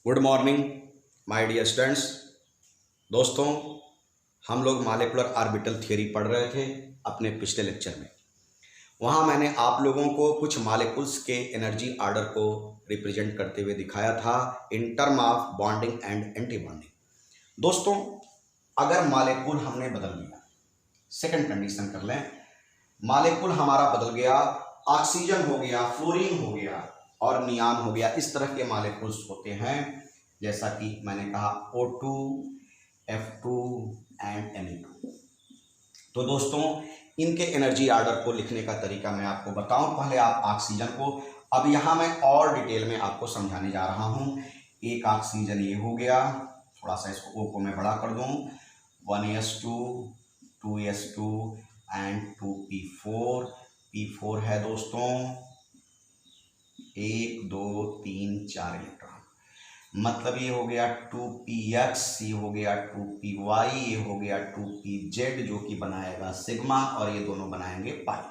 Good morning my dear students. दोस्तों, हम लोग मॉलिक्यूलर ऑर्बिटल थ्योरी पढ़ रहे थे अपने पिछले लेक्चर में। वहाँ मैंने आप लोगों को कुछ मॉलिक्यूल्स के एनर्जी ऑर्डर को रिप्रेजेंट करते हुए दिखाया था in term of bonding and anti bonding. दोस्तों, अगर मॉलिक्यूल हमने बदल दिया, सेकंड कंडीशन कर लें, मॉलिक्यूल हमारा बदल गया, ऑक्सीजन हो गया, फ्लोरीन हो गया और नियान हो गया, इस तरह के मॉलिक्यूल्स होते हैं, जैसा कि मैंने कहा O2, F2 एंड Na2। तो दोस्तों, इनके एनर्जी ऑर्डर को लिखने का तरीका मैं आपको बताऊं। पहले आप ऑक्सीजन को, अब यहाँ मैं और डिटेल में आपको समझाने जा रहा हूं। एक ऑक्सीजन ये हो गया, थोड़ा सा इसको O को मैं बड़ा कर दूं, 1s2, 2s2 and 2p4। p4 है दोस्तों 1 2 3 4 इलेक्ट्रॉन, मतलब ये हो गया 2px, ये हो गया 2py, ये हो गया 2pz, जो कि बनाएगा सिग्मा, और ये दोनों बनाएंगे पाई।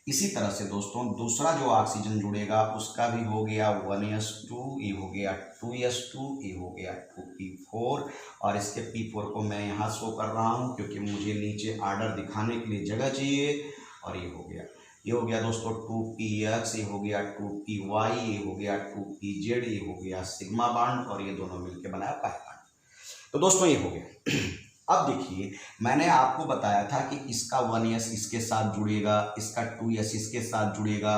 इसी तरह से दोस्तों, दूसरा जो ऑक्सीजन जुड़ेगा उसका भी हो गया 1s2, ये हो गया 2s2, ये हो गया 2p4, और इसके p4 को मैं यहाँ शो कर रहा हूँ क्योंकि मुझे नीचे ऑर्डर दिखाने के लिए जगह चाहिए। और ये हो गया दोस्तों 2px, ये हो गया 2py, ये हो गया 2pz, ये हो गया सिग्मा बॉन्ड, और ये दोनों मिलकर बनाया पाई बॉन्ड। तो दोस्तों ये हो गया। अब देखिए, मैंने आपको बताया था कि इसका 1s इसके साथ जुड़ेगा, इसका 2s इसके साथ जुड़ेगा,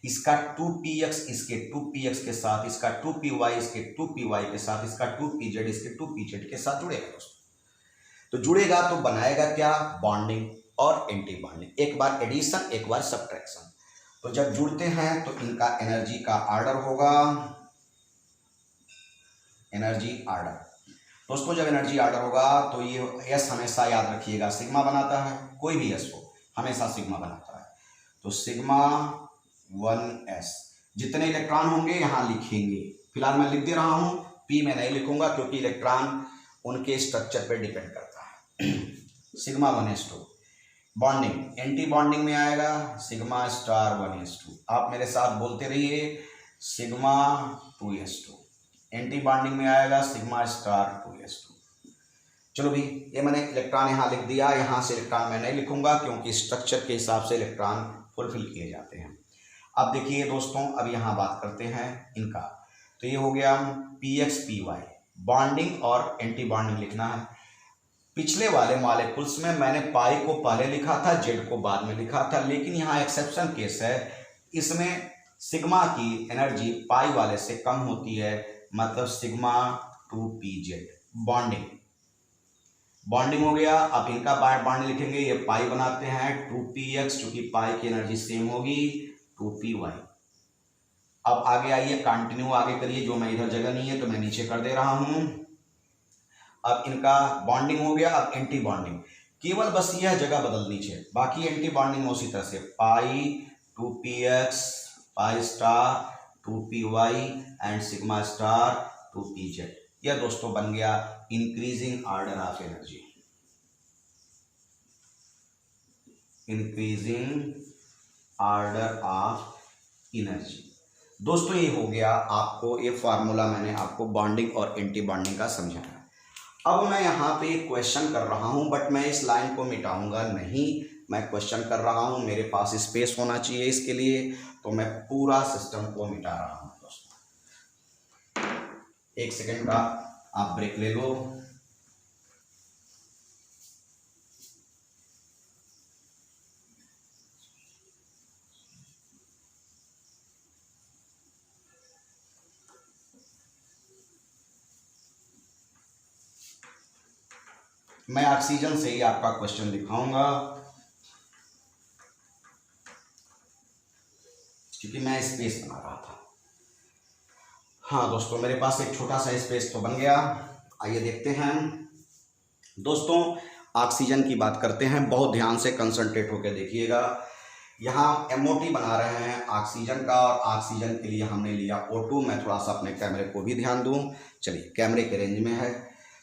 इसका 2px इसके 2px के साथ, इसका 2py इसके 2py के साथ, इसका 2pz इसके 2pz के साथ जुड़ेगा दोस्तों। तो जुड़ेगा तो बनाएगा क्या? बॉन्डिंग और एंटी बॉन्डिंग, एक बार एडिशन एक बार सब्ट्रैक्शन। तो जब जुड़ते हैं तो इनका एनर्जी का ऑर्डर होगा, एनर्जी ऑर्डर। दोस्तों, जब एनर्जी ऑर्डर होगा तो ये एस हमेशा याद रखिएगा सिग्मा बनाता है, कोई भी एस हो हमेशा सिग्मा बनाता है। तो सिग्मा 1s, जितने इलेक्ट्रॉन होंगे यहाँ लिखेंगे, फिलहाल मैं लिख दे रहा हूँ, पी में नहीं लिखूंगा क्योंकि इलेक्ट्रॉन उनके स्ट्रक्चर पर डिपेंड करता है। Sigma 1s2। Bonding, anti bonding में आएगा सिग्मा स्टार 1s2। आप मेरे साथ बोलते रहिए, सिग्मा 2s2। एंटी बॉन्डिंग में आएगा सिग्मा स्टार 2s2। चलो भी, ये मैंने इलेक्ट्रॉन यहाँ लिख दिया, यहाँ से इलेक्ट्रॉन मैं नहीं लिखूंगा क्योंकि स्ट्रक्चर के हिसाब से इलेक्ट्रॉन फुलफिल किए जाते हैं। अब देखिए दोस्तों, अब यहाँ बात करते हैं इनका। तो ये हो गया px py, बॉन्डिंग और एंटी बॉन्डिंग लिखना है। पिछले वाले मॉलिक्यूल्स में मैंने पाई को पहले लिखा था, जेड को बाद में लिखा था, लेकिन यहाँ एक्सेप्शन केस है, इसमें सिग्मा की एनर्जी पाई वाले से कम होती है, मतलब सिग्मा 2pz। बॉन्डिंग, बॉन्डिंग हो गया। अब इनका बॉन्ड लिखेंगे, ये पाई बनाते हैं 2px, चूंकि पाई की एनर्जी सेम होगी 2py। अब आगे आइए, कंटिन्यू आगे करिए, जो मैं इधर जगह नहीं है तो मैं नीचे कर दे रहा हूं। अब इनका बॉन्डिंग हो गया। अब एंटी बॉन्डिंग, केवल बस यह जगह बदलनी चाहिए, बाकी एंटी बॉन्डिंग उसी तरह से, पाई 2px, pi star 2py and sigma star 2pz। यह दोस्तों बन गया increasing order of energy, increasing order of energy. दोस्तों, ये हो गया आपको, ये फार्मूला मैंने आपको बॉन्डिंग और एंटी बॉन्डिंग का समझाया। अब मैं यहाँ पे एक क्वेश्चन कर रहा हूँ, बट मैं इस लाइन को मिटाऊंगा नहीं, मैं क्वेश्चन कर रहा हूँ, मेरे पास स्पेस होना चाहिए इसके लिए, तो मैं पूरा सिस्टम को मिटा रहा हूँ दोस्तों। एक सेकेंड का आप ब्रेक ले लो। मैं ऑक्सीजन से ही आपका क्वेश्चन दिखाऊंगा क्योंकि मैं स्पेस बना रहा था। हाँ दोस्तों, मेरे पास एक छोटा सा स्पेस तो बन गया। आइए देखते हैं दोस्तों, ऑक्सीजन की बात करते हैं, बहुत ध्यान से कंसंट्रेट होकर देखिएगा। यहाँ MOT बना रहे हैं ऑक्सीजन का, और ऑक्सीजन के लिए हमने लिया O2। मैं थोड़ा सा अपने कैमरे को भी ध्यान दूं, चलिए कैमरे के रेंज में है,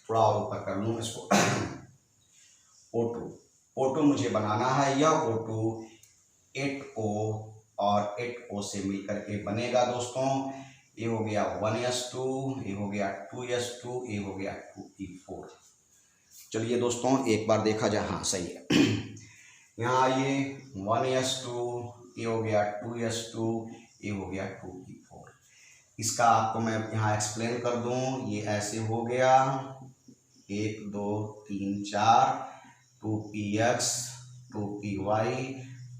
थोड़ा और ऊपर कर लूँ इसको। O2 मुझे बनाना है, यह O2 8O और 8O से मिलकर के बनेगा दोस्तों, ये हो गया 1s2, ये हो गया 2s2, ये हो गया 2p4। चलिए दोस्तों एक बार देखा जाए, हाँ सही है। यहाँ ये 1s2, ये हो गया 2s2, ये हो गया 2p4। इसका आपको मैं यहाँ एक्सप्लेन कर दूँ, ये ऐसे हो गया 1 2 3 4, 2px 2py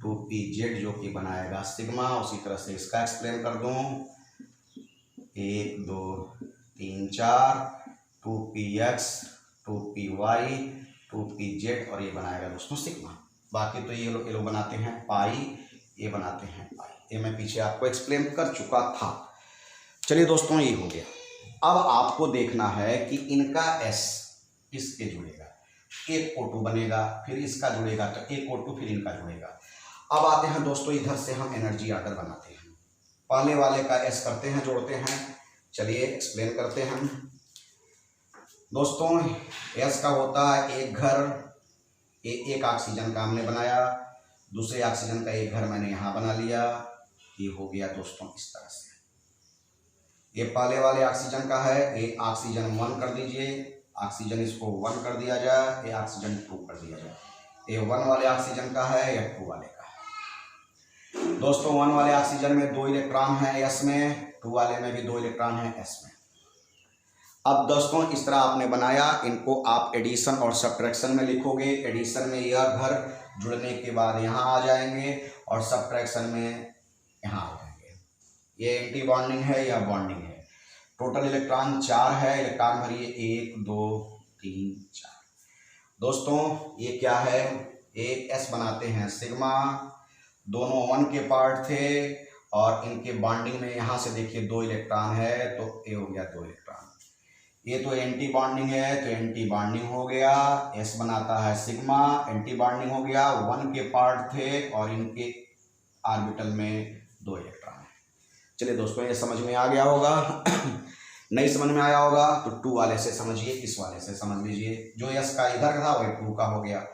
2pz जो कि बनाएगा सिग्मा। उसी तरह से इसका एक्सप्लेन कर दूँ, 1 2 3 4, 2px 2py 2pz और ये बनाएगा दोस्तों सिग्मा। बाकी तो ये लोग बनाते हैं पाई, ये बनाते हैं पाई, ये मैं पीछे आपको एक्सप्लेन कर चुका था। चलिए दोस्तों ये हो गया। अब आपको देखना है कि इनका S इसके जुड़ेगा, एक O2 बनेगा, फिर इसका जुड़ेगा तो एक O2, फिर इनका जुड़ेगा। अब आते हैं दोस्तों इधर से हम एनर्जी ऑर्डर बनाते हैं। पहले वाले का S करते हैं, जोड़ते हैं। चलिए एक्सप्लेन करते हैं दोस्तों। S का होता है एक घर, एक ऑक्सीजन का हमने बनाया, दूसरे ऑक्सीजन का एक घर मैंने यहाँ बना लिया। ये हो गया दोस्तों इस तरह से। ये पहले वाले ऑक्सीजन का है, ये ऑक्सीजन 1 कर दीजिए, ऑक्सीजन इसको 1 कर दिया जाए, ये ऑक्सीजन 2 कर दिया जाए। ये 1 वाले ऑक्सीजन का है, या 2 वाले का है। दोस्तों 1 वाले ऑक्सीजन में 2 इलेक्ट्रॉन है S में, 2 वाले में भी 2 इलेक्ट्रॉन है S में। अब दोस्तों इस तरह आपने बनाया, इनको आप एडिशन और सब्ट्रैक्शन में लिखोगे। एडिशन में यह घर जुड़ने के बाद यहाँ आ जाएंगे और सब्ट्रैक्शन में यहाँ आ जाएंगे। ये एंटी बॉन्डिंग है या बॉन्डिंग है। टोटल इलेक्ट्रॉन 4 है, इलेक्ट्रॉन भरिए 1 2 3 4। दोस्तों ये क्या है, एक S बनाते हैं सिग्मा, दोनों 1 के पार्ट थे और इनके बॉन्डिंग में यहाँ से देखिए 2 इलेक्ट्रॉन है, तो ये हो गया 2 इलेक्ट्रॉन। ये तो एंटी बॉन्डिंग है तो एंटी बॉन्डिंग हो गया, S बनाता है सिग्मा, एंटी बॉन्डिंग हो गया, 1 के पार्ट थे और इनके ऑर्बिटल में 2 इलेक्ट्रॉन है। चलिए दोस्तों ये समझ में आ गया होगा। नहीं समझ में आया होगा तो 2 वाले से समझिए, इस वाले से समझ लीजिए। जो S का इधर का था वही 2 का हो गया।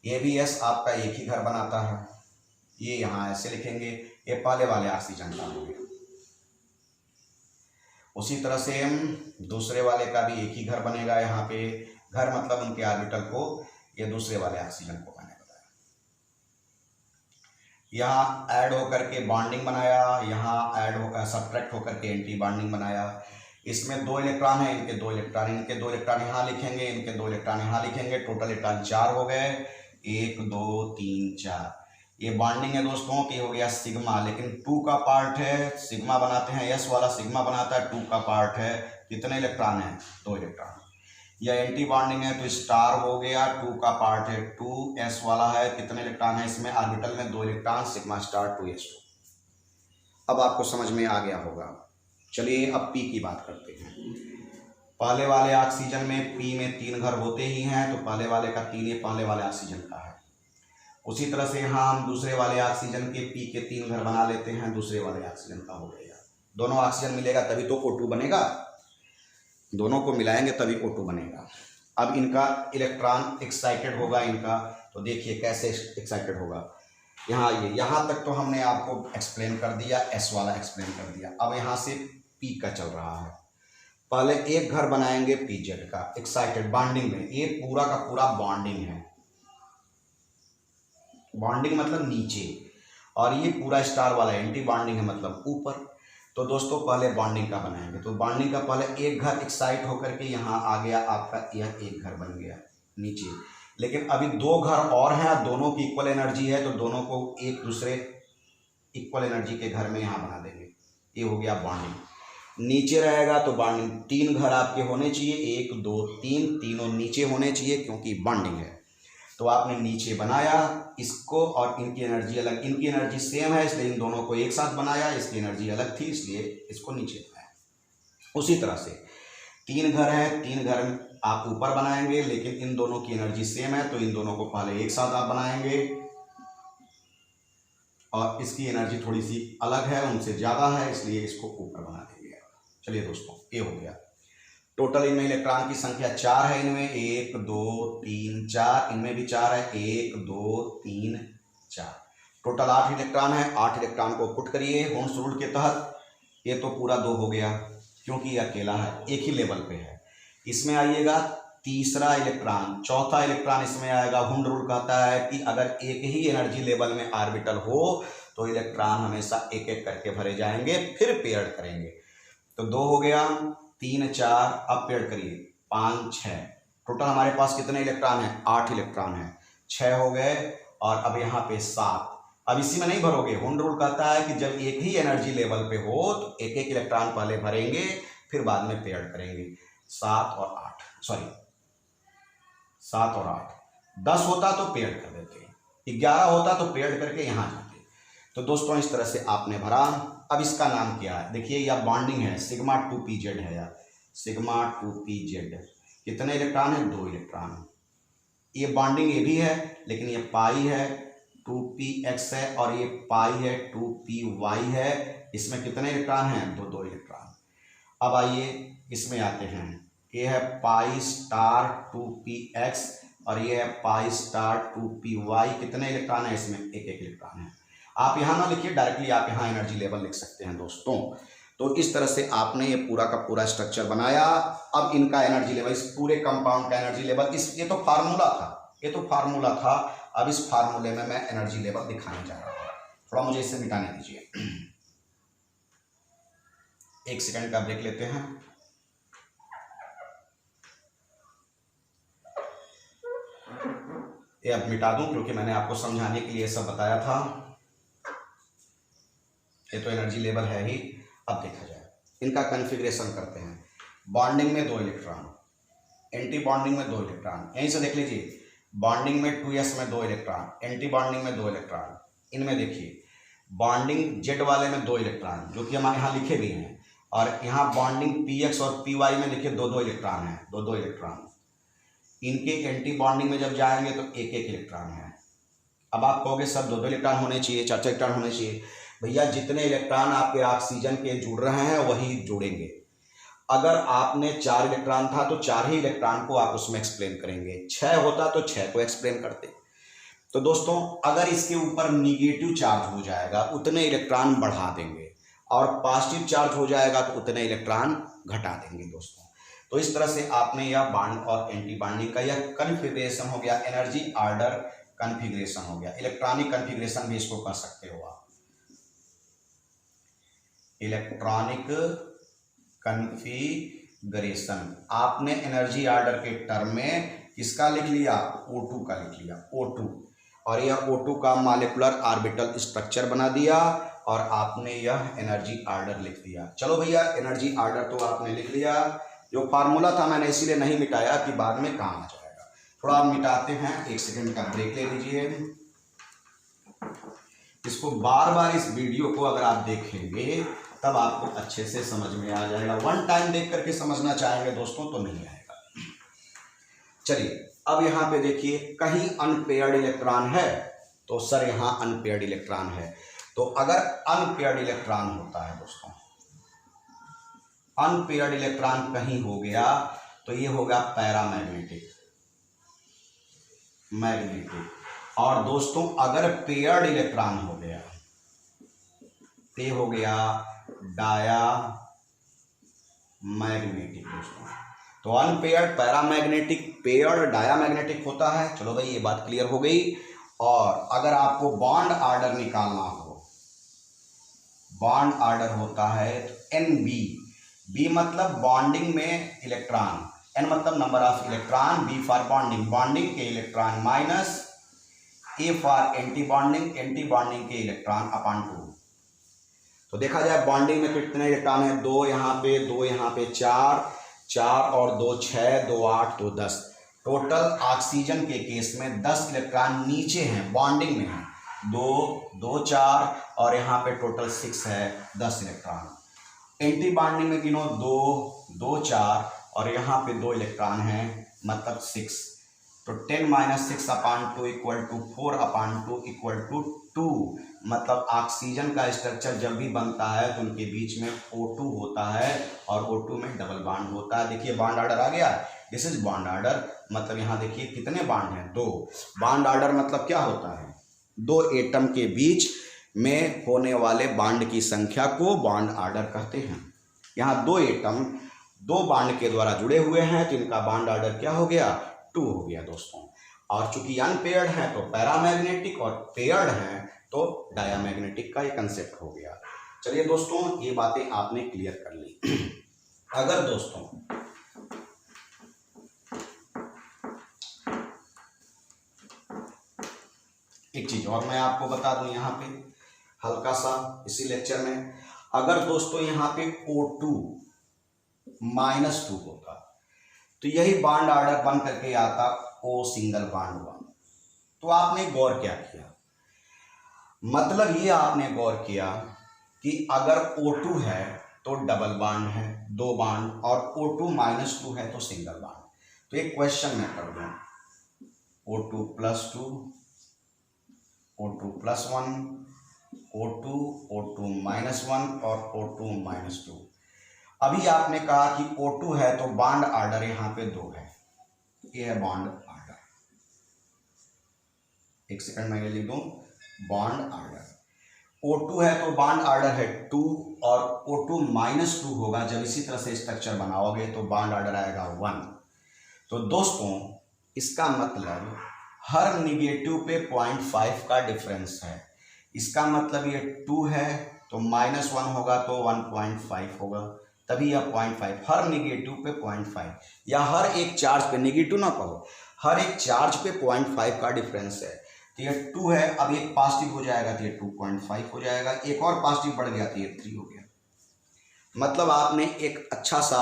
ये भी S आपका एक ही घर बनाता है, ये यहाँ ऐसे लिखेंगे, ये पहले वाले ऑक्सीजन का हो गया। उसी तरह से हम दूसरे वाले का भी एक ही घर बनेगा। यहाँ पे घर मतलब उनके ऑर्बिटल को, ये दूसरे वाले ऑक्सीजन को मैंने बताया। यहाँ ऐड होकर के बॉन्डिंग बनाया, यहाँ ऐड होकर सब्ट्रैक्ट होकर के एंटी बॉन्डिंग बनाया। इसमें 2 इलेक्ट्रॉन है, इनके 2 इलेक्ट्रॉन, इनके 2 इलेक्ट्रॉन यहाँ लिखेंगे, इनके 2 इलेक्ट्रॉन यहाँ लिखेंगे। टोटल इलेक्ट्रॉन 4 हो गए, 1 2 3 4। ये बॉन्डिंग है दोस्तों कि हो गया सिग्मा, लेकिन 2 का पार्ट है, सिग्मा बनाते हैं, S वाला सिग्मा बनाता है, 2 का पार्ट है। कितने इलेक्ट्रॉन है, 2 इलेक्ट्रॉन। यह एंटी बॉन्डिंग है तो स्टार हो गया, 2 का पार्ट है, 2 S वाला है, कितने इलेक्ट्रॉन है इसमें, ऑर्बिटल में 2 इलेक्ट्रॉन, सिग्मा स्टार 2s2। अब आपको समझ में आ गया होगा। चलिए अब P की बात करते हैं। पहले वाले ऑक्सीजन में P में 3 घर होते ही हैं, तो पहले वाले का 3 ये पहले वाले ऑक्सीजन का है। उसी तरह से यहाँ हम दूसरे वाले ऑक्सीजन के P के 3 घर बना लेते हैं, दूसरे वाले ऑक्सीजन का हो गया। दोनों ऑक्सीजन मिलेगा तभी तो O2 बनेगा, दोनों को मिलाएंगे तभी O2 बनेगा। अब इनका इलेक्ट्रॉन एक्साइटेड होगा इनका, तो देखिए कैसे एक्साइटेड होगा। यहाँ तक तो हमने आपको एक्सप्लेन कर दिया, S वाला एक्सप्लेन कर दिया। अब यहाँ से P का चल रहा है। पहले एक घर बनाएंगे PZ का एक्साइटेड बॉन्डिंग में, ये पूरा का पूरा बॉन्डिंग है, बॉन्डिंग मतलब नीचे, और ये पूरा स्टार वाला एंटी बॉन्डिंग है मतलब ऊपर। तो दोस्तों पहले बॉन्डिंग का बनाएंगे, तो बॉन्डिंग का पहले एक घर एक्साइट होकर के यहाँ आ गया, आपका यह एक घर बन गया नीचे। लेकिन अभी 2 घर और हैं, दोनों की इक्वल एनर्जी है, तो दोनों को एक दूसरे इक्वल एनर्जी के घर में यहाँ बना देंगे। ये हो गया बॉन्डिंग। नीचे रहेगा तो बॉन्डिंग 3 घर आपके होने चाहिए, 1 2 3, तीनों नीचे होने चाहिए क्योंकि बॉन्डिंग है। तो आपने नीचे बनाया इसको, और इनकी एनर्जी अलग, इनकी एनर्जी सेम है इसलिए इन दोनों को एक साथ बनाया, इसकी एनर्जी अलग थी इसलिए इसको नीचे बनाया। उसी तरह से 3 घर हैं, 3 घर आप ऊपर बनाएंगे, लेकिन इन दोनों की एनर्जी सेम है तो इन दोनों को पहले एक साथ आप बनाएंगे, और इसकी एनर्जी थोड़ी सी अलग है, उनसे ज़्यादा है, इसलिए इसको ऊपर बना देंगे। चलिए दोस्तों ये हो गया। टोटल इनमें इलेक्ट्रॉन की संख्या 4 है, इनमें 1 2 3 4, इनमें भी 4 है, 1 2 3 4, टोटल 8 इलेक्ट्रॉन है। 8 इलेक्ट्रॉन को पुट करिए होल्स रूल के तहत, ये तो पूरा 2 हो गया क्योंकि ये अकेला है, एक ही लेवल पे है। इसमें आइएगा तीसरा इलेक्ट्रॉन, चौथा इलेक्ट्रॉन इसमें आएगा। हुंड रूल कहता है कि अगर एक ही एनर्जी लेवल में ऑर्बिटल हो तो इलेक्ट्रॉन हमेशा एक एक करके भरे जाएंगे, फिर पेयर करेंगे। तो 2 हो गया, 3 4, अब पेयर करिए 5 6, टोटल हमारे पास कितने इलेक्ट्रॉन हैं? 8 इलेक्ट्रॉन हैं। 6 हो गए और अब यहाँ पे 7। अब इसी में नहीं भरोगे, हुंड रूल कहता है कि जब एक ही एनर्जी लेवल पे हो तो एक एक इलेक्ट्रॉन पहले भरेंगे फिर बाद में पेयर करेंगे। 7 और 8, सॉरी 7 और 8, 10 होता तो पेयर कर देते, 11 होता तो पेयर करके यहाँ जाते। तो दोस्तों इस तरह से आपने भरा। अब इसका नाम क्या है? देखिए यह बॉन्डिंग है, सिग्मा 2pz है यार, सिग्मा 2pz। कितने इलेक्ट्रॉन है? 2 इलेक्ट्रॉन। ये बॉन्डिंग ये भी है, लेकिन ये पाई है 2px है और ये पाई है 2py है। इसमें कितने इलेक्ट्रॉन हैं? 2 इलेक्ट्रॉन। अब आइए इसमें आते हैं, ये है पाई स्टार 2px और ये है पाई स्टार 2py। कितने इलेक्ट्रॉन है इसमें? एक इलेक्ट्रॉन है। आप यहाँ ना लिखिए, डायरेक्टली आप यहाँ एनर्जी लेवल लिख सकते हैं दोस्तों। तो इस तरह से आपने ये पूरा का पूरा स्ट्रक्चर बनाया। अब इनका एनर्जी लेवल, इस पूरे कंपाउंड का एनर्जी लेवल, ये तो फार्मूला था, ये तो फार्मूला था। अब इस फार्मूले में मैं एनर्जी लेवल दिखाने जा रहा हूँ। थोड़ा मुझे इसे मिटाने दीजिए, 1 सेकंड का ब्रेक लेते हैं। ये अब मिटा दूं क्योंकि मैंने आपको समझाने के लिए सब बताया था। ये तो एनर्जी लेवल है ही। अब देखा जाए इनका कॉन्फ़िगरेशन करते हैं। बॉन्डिंग में 2 इलेक्ट्रॉन, एंटी बॉन्डिंग में 2 इलेक्ट्रॉन। यहीं से देख लीजिए, बॉन्डिंग में 2s में 2 इलेक्ट्रॉन, एंटी बॉन्डिंग में 2 इलेक्ट्रॉन। इनमें देखिए बॉन्डिंग जेड वाले में 2 इलेक्ट्रॉन, जो कि हमारे यहाँ लिखे भी हैं, और यहाँ बॉन्डिंग px और py में देखिए 2 इलेक्ट्रॉन हैं, 2 इलेक्ट्रॉन। इनके एंटी बॉन्डिंग में जब जाएंगे तो एक इलेक्ट्रॉन है। अब आप कहोगे सर 2 इलेक्ट्रॉन होने चाहिए, 4 इलेक्ट्रॉन होने चाहिए। भैया जितने इलेक्ट्रॉन आपके ऑक्सीजन के जुड़ रहे हैं वही जुड़ेंगे। अगर आपने 4 इलेक्ट्रॉन था तो 4 ही इलेक्ट्रॉन को आप उसमें एक्सप्लेन करेंगे, 6 होता तो 6 को एक्सप्लेन करते। तो दोस्तों अगर इसके ऊपर निगेटिव चार्ज हो जाएगा उतने इलेक्ट्रॉन बढ़ा देंगे, और पॉजिटिव चार्ज हो जाएगा तो उतने इलेक्ट्रॉन घटा देंगे दोस्तों। तो इस तरह से आपने यह बॉन्ड और एंटी बॉन्डिंग का यह कॉन्फ़िगरेशन हो गया, एनर्जी ऑर्डर कॉन्फ़िगरेशन हो गया। इलेक्ट्रॉनिक कॉन्फ़िगरेशन भी इसको कर सकते हो आप, इलेक्ट्रॉनिक कॉन्फ़िगरेशन। आपने एनर्जी ऑर्डर के टर्म में किसका लिख लिया? O2 का लिख लिया, O2। और यह O2 का मॉलिक्यूलर ऑर्बिटल स्ट्रक्चर बना दिया और आपने यह एनर्जी ऑर्डर लिख दिया। चलो भैया एनर्जी ऑर्डर तो आपने लिख लिया। जो फार्मूला था मैंने इसीलिए नहीं मिटाया कि बाद में काम आ जाएगा। थोड़ा आप मिटाते हैं, 1 सेकंड का ब्रेक ले लीजिए। इसको बार बार इस वीडियो को अगर आप देखेंगे तब आपको अच्छे से समझ में आ जाएगा। वन टाइम देख करके समझना चाहेंगे दोस्तों तो नहीं आएगा। चलिए अब यहाँ पे देखिए, कहीं अनपेयर्ड इलेक्ट्रॉन है तो सर यहाँ अनपेयर्ड इलेक्ट्रॉन है। तो अगर अनपेयर्ड इलेक्ट्रॉन होता है दोस्तों, अनपेयर्ड इलेक्ट्रॉन कहीं हो गया तो ये होगा पैरामैग्नेटिक, मैग्नेटिक। और दोस्तों अगर पेयर्ड इलेक्ट्रॉन हो गया तो ये हो गया डाया मैग्नेटिक दोस्तों। तो अनपेयर्ड पैरामैग्नेटिक, पेयर्ड डायामैग्नेटिक होता है। चलो भाई ये बात क्लियर हो गई। और अगर आपको बॉन्ड ऑर्डर निकालना हो, बॉन्ड ऑर्डर होता है तो NB, B मतलब बॉन्डिंग में इलेक्ट्रॉन, N मतलब number of electron, B for bonding, bonding के electron, minus A for anti bonding, anti bonding के इलेक्ट्रॉन अपॉन 2। तो देखा जाए बॉन्डिंग में कितने इलेक्ट्रॉन है? 2 यहाँ पे, 2 यहाँ पे, 4 और 2 6, 2 8, 2 10। टोटल ऑक्सीजन के केस में 10 इलेक्ट्रॉन नीचे हैं, बॉन्डिंग में हैं। 2 4 और यहाँ पे टोटल 6 है, 10 इलेक्ट्रॉन। एंटी बॉन्डिंग में गिनो 2 4 और यहाँ पे 2 इलेक्ट्रॉन हैं, मतलब 6। तो 10 - 6 अपॉन 2 = 4 अपॉन 2 = 2। मतलब ऑक्सीजन का स्ट्रक्चर जब भी बनता है तो उनके बीच में O2 होता है और O2 में डबल बॉन्ड होता है। देखिए बॉन्ड ऑर्डर आ गया, दिस इज बॉन्ड ऑर्डर। मतलब यहाँ देखिए कितने बॉन्ड हैं? 2। बॉन्ड ऑर्डर मतलब क्या होता है? 2 एटम के बीच में होने वाले बॉन्ड की संख्या को बॉन्ड ऑर्डर कहते हैं। यहाँ दो एटम दो बॉन्ड के द्वारा जुड़े हुए हैं तो इनका बॉन्ड ऑर्डर क्या हो गया, 2 हो गया दोस्तों। और चूंकि अनपेयर्ड है तो पैरामैग्नेटिक और पेयर्ड हैं तो डायामैग्नेटिक का ये कंसेप्ट हो गया। चलिए दोस्तों, ये बातें आपने क्लियर कर ली। अगर दोस्तों एक चीज और मैं आपको बता दूं यहाँ पे हल्का सा इसी लेक्चर में, अगर दोस्तों यहाँ पे O2 -2 होता तो यही बॉन्ड ऑर्डर बन करके आता O सिंगल बॉन्ड 1। तो आपने गौर क्या किया, मतलब ये आपने गौर किया कि अगर O2 है तो डबल बॉन्ड है 2 बॉन्ड, और O2 -2 है तो सिंगल बॉन्ड। तो एक क्वेश्चन मैं कर दूं, O2 +2, O2 +1, O2, O2 -1 और O2 -2। अभी आपने कहा कि O2 है तो बॉन्ड ऑर्डर यहाँ पे 2 है, ये है बॉन्ड ऑर्डर। एक सेकंड मैं ये लिख दूं, बॉन्ड ऑर्डर O2 है तो बॉन्ड ऑर्डर है 2, और O2 -2 होगा, जब इसी तरह से स्ट्रक्चर बनाओगे तो बॉन्ड ऑर्डर आएगा 1। तो दोस्तों इसका मतलब हर निगेटिव पे 0.5 का डिफरेंस है। इसका मतलब ये 2 है तो -1 होगा तो 1.5 होगा, तभी यह 0.5, हर निगेटिव पे 0.5, या हर एक चार्ज पे, निगेटिव ना कहो, हर एक चार्ज पे 0.5 का डिफरेंस है। तो ये 2 है, अब एक पॉजिटिव हो जाएगा तो ये 2.5 हो जाएगा, एक और पॉजिटिव बढ़ गया तो ये 3 हो गया। मतलब आपने एक अच्छा सा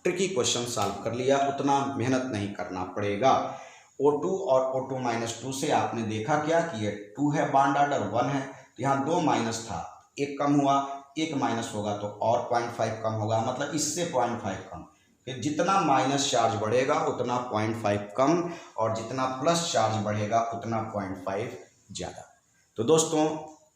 ट्रिकी क्वेश्चन सॉल्व कर लिया, उतना मेहनत नहीं करना पड़ेगा। O2 और O2 -2 से आपने देखा क्या कि ये 2 है, बॉन्ड ऑर्डर 1 है, तो यहाँ 2 माइनस था, एक कम हुआ, एक माइनस होगा तो और 0.5 कम होगा, मतलब इससे 0.5 कम। फिर जितना माइनस चार्ज बढ़ेगा उतना 0.5 कम, और जितना प्लस चार्ज बढ़ेगा उतना 0.5 ज़्यादा। तो दोस्तों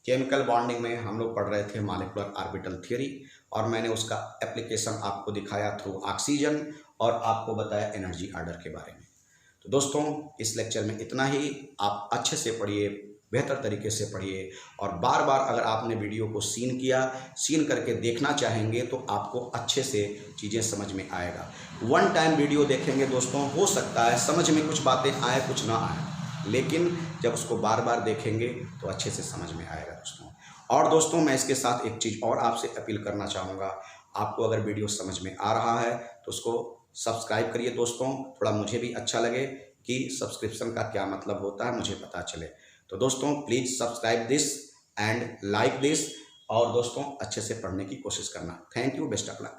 केमिकल बॉन्डिंग में हम लोग पढ़ रहे थे मॉलिक्यूलर ऑर्बिटल थ्योरी, और मैंने उसका एप्लीकेशन आपको दिखाया थ्रू ऑक्सीजन, और आपको बताया एनर्जी ऑर्डर के बारे में। तो दोस्तों इस लेक्चर में इतना ही। आप अच्छे से पढ़िए, बेहतर तरीके से पढ़िए, और बार बार अगर आपने वीडियो को सीन करके देखना चाहेंगे तो आपको अच्छे से चीज़ें समझ में आएगा। वन टाइम वीडियो देखेंगे दोस्तों, हो सकता है समझ में कुछ बातें आए कुछ ना आए, लेकिन जब उसको बार बार देखेंगे तो अच्छे से समझ में आएगा दोस्तों। और दोस्तों मैं इसके साथ एक चीज़ और आपसे अपील करना चाहूँगा, आपको अगर वीडियो समझ में आ रहा है तो उसको सब्सक्राइब करिए दोस्तों, थोड़ा मुझे भी अच्छा लगे कि सब्सक्रिप्शन का क्या मतलब होता है, मुझे पता चले। तो दोस्तों please subscribe this and like this, और दोस्तों अच्छे से पढ़ने की कोशिश करना। Thank you, best of luck.